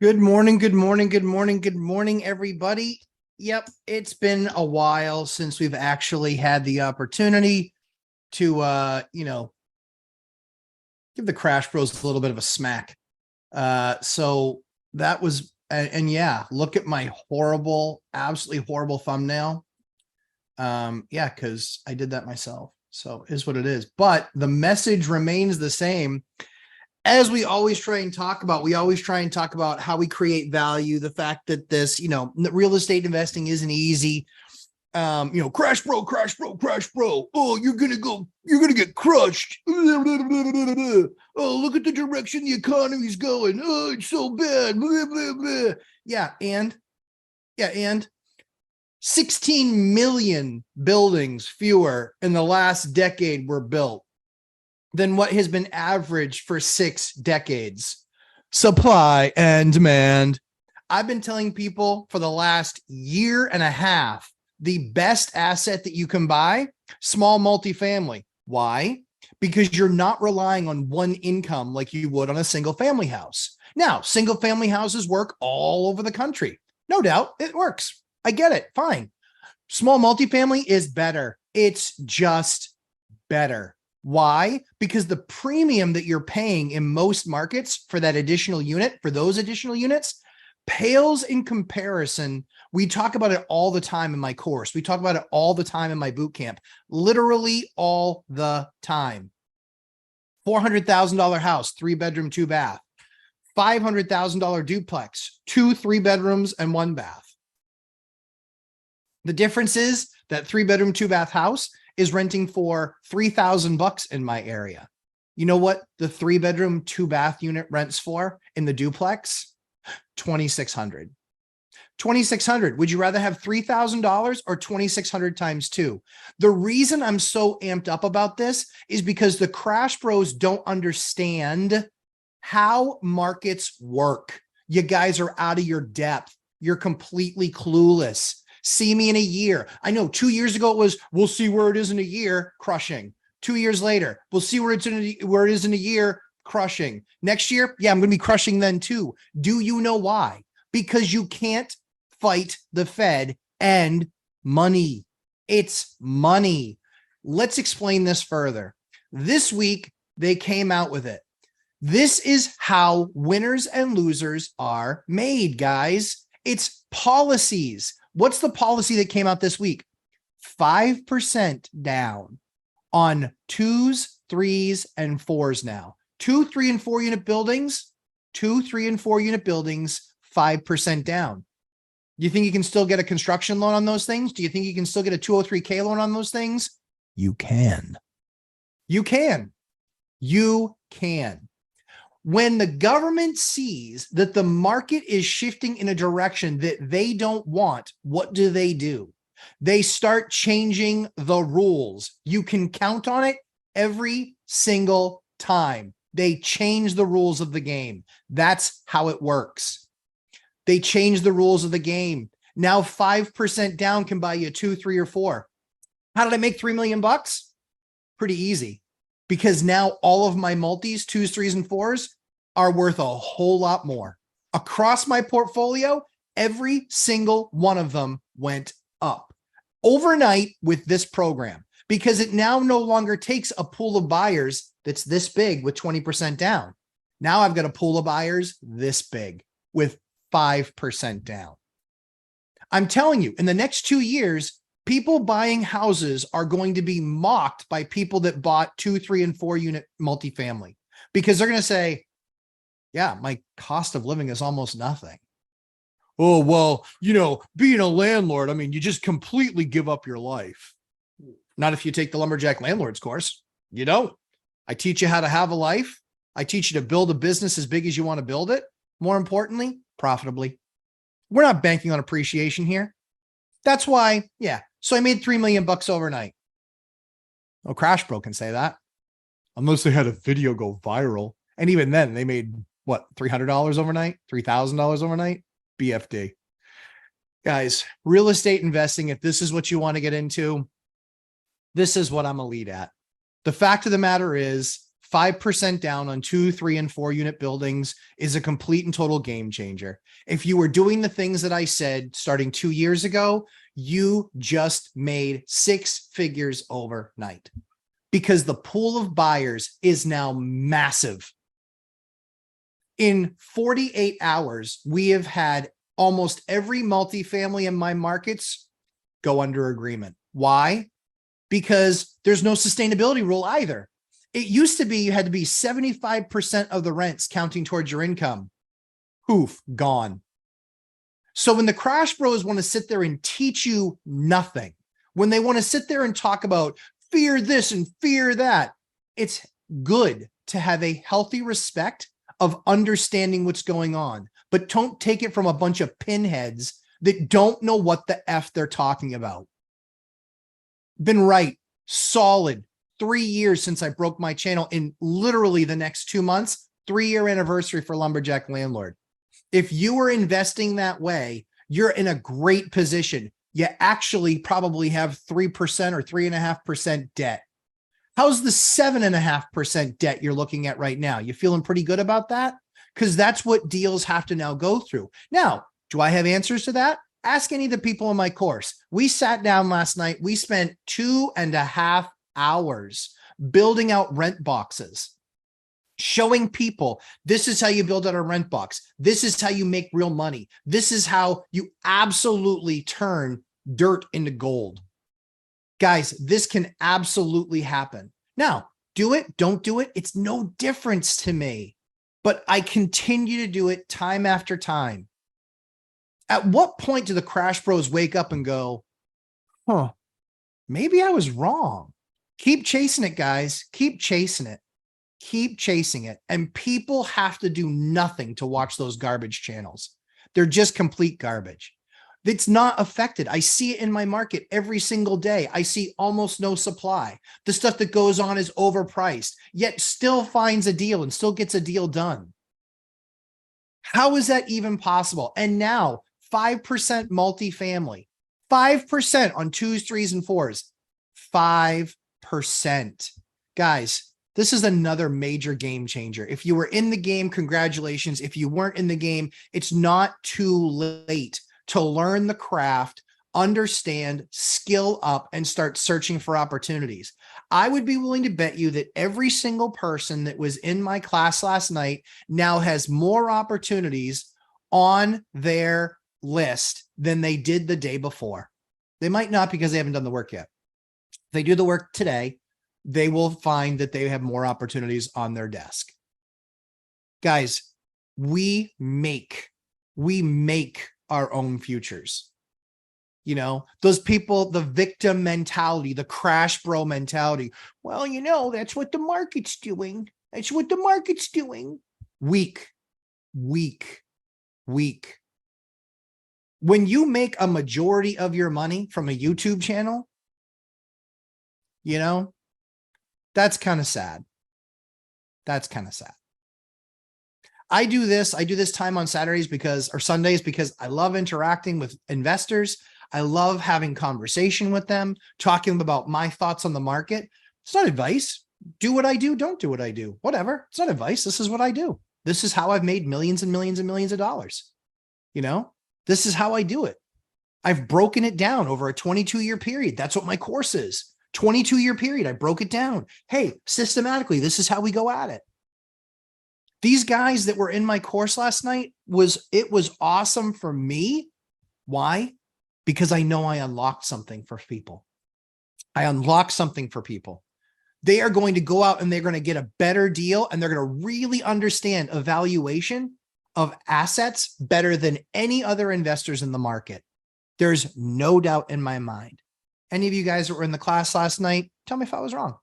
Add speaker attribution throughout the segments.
Speaker 1: Good morning, good morning, good morning, good morning, everybody. Yep, it's been a while since we've actually had the opportunity to give the Crash Bros a little bit of a smack. So that was and yeah, look at my horrible, absolutely horrible thumbnail. Yeah, because I did that myself. So is what it is. But the message remains the same. As we always try and talk about, we always try and talk about how we create value, the fact that this, real estate investing isn't easy. Crash bro, crash bro, crash bro. Oh, you're gonna get crushed. Oh, look at the direction the economy's going. Oh, it's so bad. Blah, blah, blah. And 16 million buildings fewer in the last decade were built than what has been averaged for 6 decades. Supply and demand. I've been telling people for the last year and a half, the best asset that you can buy, small multifamily. Why? Because you're not relying on one income like you would on a single family house. Now, single family houses work all over the country. No doubt it works. I get it. Fine. Small multifamily is better. It's just better. Why? Because the premium that you're paying in most markets for that additional unit, for those additional units, pales in comparison. We talk about it all the time in my course. We talk about it all the time in my boot camp, literally all the time. $400,000 house, 3-bedroom, 2-bath. $500,000 duplex, 2 3-bedrooms and 1 bath. The difference is that 3-bedroom, 2-bath house is renting for $3,000 in my area. You know what the 3-bedroom, 2-bath unit rents for in the duplex? $2,600. $2,600. Would you rather have $3,000 or $2,600 times 2? The reason I'm so amped up about this is because the Crash Bros don't understand how markets work. You guys are out of your depth. You're completely clueless. See me in a year. I know 2 years ago it was, we'll see where it is in a year, crushing. 2 years later, we'll see where it is in a year, crushing. Next year, yeah, I'm going to be crushing then too. Do you know why? Because you can't fight the Fed and money. It's money. Let's explain this further. This week, they came out with it. This is how winners and losers are made, guys. It's policies. What's the policy that came out this week? 5% down on 2s, 3s, and 4s now. 2, 3, and 4 unit buildings, 2, 3, and 4 unit buildings, 5% down. Do you think you can still get a construction loan on those things? Do you think you can still get a 203K loan on those things? You can. You can. You can. When the government sees that the market is shifting in a direction that they don't want, what do? They start changing the rules. You can count on it every single time. They change the rules of the game. That's how it works. They change the rules of the game. Now 5% down can buy you 2, 3, or 4. How did I make $3 million? Pretty easy. Because now all of my multis, 2s, 3s, and 4s are worth a whole lot more. Across my portfolio, every single one of them went up overnight with this program, because it now no longer takes a pool of buyers that's this big with 20% down. Now I've got a pool of buyers this big with 5% down. I'm telling you, in the next 2 years, people buying houses are going to be mocked by people that bought 2, 3, and 4 unit multifamily, because they're going to say, yeah, my cost of living is almost nothing. Oh, well, being a landlord, I mean, you just completely give up your life. Not if you take the Lumberjack Landlords course. You don't. I teach you how to have a life. I teach you to build a business as big as you want to build it. More importantly, profitably. We're not banking on appreciation here. That's why, yeah. So I made $3 million overnight. Oh, Crash Bro can say that. Unless they had a video go viral. And even then, they made, what, $300 overnight? $3,000 overnight? BFD. Guys, real estate investing, if this is what you want to get into, this is what I'm elite at. The fact of the matter is 5% down on 2, 3, and 4 unit buildings is a complete and total game changer. If you were doing the things that I said starting 2 years ago, you just made 6 figures overnight because the pool of buyers is now massive. In 48 hours, we have had almost every multifamily in my markets go under agreement. Why? Because there's no sustainability rule either. It used to be you had to be 75% of the rents counting towards your income. Poof, gone. So when the Crash Bros want to sit there and teach you nothing, when they want to sit there and talk about fear this and fear that, it's good to have a healthy respect of understanding what's going on, but don't take it from a bunch of pinheads that don't know what the F they're talking about. Been right, solid 3 years since I broke my channel. In literally the next 2 months, 3-year anniversary for Lumberjack Landlord. If you were investing that way, you're in a great position. You actually probably have 3% or 3.5% debt. How's the 7.5% debt you're looking at right now? You feeling pretty good about that? Because that's what deals have to now go through. Now, do I have answers to that? Ask any of the people in my course. We sat down last night. We spent 2.5 hours building out rent boxes, showing people this is how you build out a rent box. This is how you make real money. This is how you absolutely turn dirt into gold. Guys, this can absolutely happen. Now, do it, don't do it. It's no difference to me, but I continue to do it time after time. At what point do the Crash Bros wake up and go, huh, maybe I was wrong? Keep chasing it, guys. Keep chasing it. Keep chasing it. And people have to do nothing to watch those garbage channels. They're just complete garbage. It's not affected. I see it in my market every single day. I see almost no supply. The stuff that goes on is overpriced, yet still finds a deal and still gets a deal done. How is that even possible? And now 5% multifamily, 5% on 2s, 3s, and 4s, 5%. Guys, this is another major game changer. If you were in the game, congratulations. If you weren't in the game, it's not too late to learn the craft, understand, skill up, and start searching for opportunities. I would be willing to bet you that every single person that was in my class last night now has more opportunities on their list than they did the day before. They might not because they haven't done the work yet. If they do the work today, they will find that they have more opportunities on their desk. Guys, we make our own futures. You know, those people, the victim mentality, the Crash Bro mentality. Well, you know, that's what the market's doing. That's what the market's doing. Weak. When you make a majority of your money from a YouTube channel, you know, that's kind of sad. That's kind of sad. I do this time on Saturdays or Sundays because I love interacting with investors. I love having conversation with them, talking about my thoughts on the market. It's not advice. Do what I do. Don't do what I do. Whatever. It's not advice. This is what I do. This is how I've made millions and millions and millions of dollars. You know, this is how I do it. I've broken it down over a 22-year period. That's what my course is. 22-year period. I broke it down. Hey, systematically, this is how we go at it. These guys that were in my course last night, it was awesome for me. Why? Because I know I unlocked something for people. I unlocked something for people. They are going to go out and they're going to get a better deal, and they're going to really understand evaluation of assets better than any other investors in the market. There's no doubt in my mind. Any of you guys that were in the class last night, tell me if I was wrong.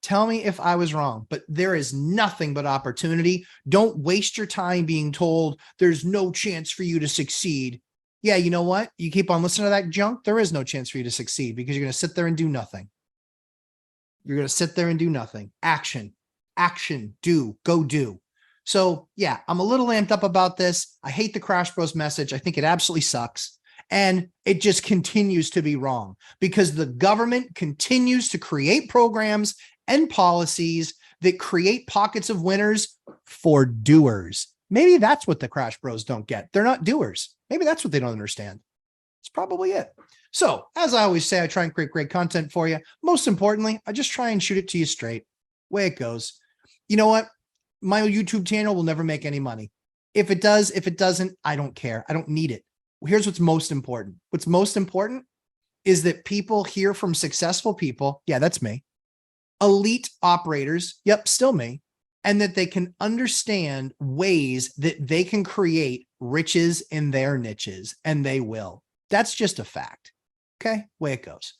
Speaker 1: Tell me if I was wrong, but there is nothing but opportunity. Don't waste your time being told there's no chance for you to succeed. Yeah, you know what? You keep on listening to that junk. There is no chance for you to succeed because you're going to sit there and do nothing. You're going to sit there and do nothing. Action, do, go do. So yeah, I'm a little amped up about this. I hate the Crash Bros message. I think it absolutely sucks. And it just continues to be wrong because the government continues to create programs and policies that create pockets of winners for doers. Maybe that's what the Crash Bros don't get. They're not doers. Maybe that's what they don't understand. It's probably it. So, as I always say, I try and create great content for you. Most importantly, I just try and shoot it to you straight. Way it goes. You know what? My YouTube channel will never make any money. If it does, if it doesn't, I don't care. I don't need it. Here's what's most important. What's most important is that people hear from successful people. Yeah, that's me. Elite operators. Yep, still me. And that they can understand ways that they can create riches in their niches, and they will. That's just a fact. Okay, way it goes.